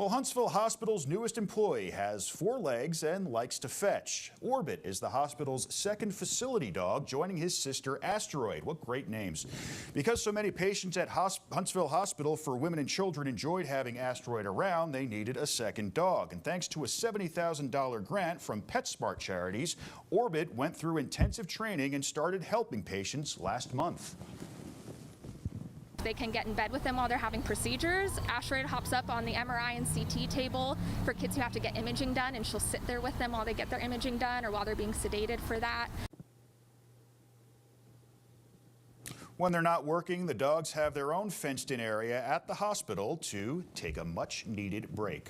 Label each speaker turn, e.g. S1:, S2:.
S1: Well, Huntsville Hospital's newest employee has 4 legs and likes to fetch. Orbit is the hospital's second facility dog, joining his sister Asteroid. What great names. Because so many patients at Huntsville Hospital for Women and Children enjoyed having Asteroid around, they needed a second dog. And thanks to a $70,000 grant from PetSmart charities, Orbit went through intensive training and started helping patients last month.
S2: They can get in bed with them while they're having procedures. Asteroid hops up on the MRI and CT table for kids who have to get imaging done, and she'll sit there with them while they get their imaging done or while they're being sedated for that.
S1: When they're not working, the dogs have their own fenced-in area at the hospital to take a much-needed break.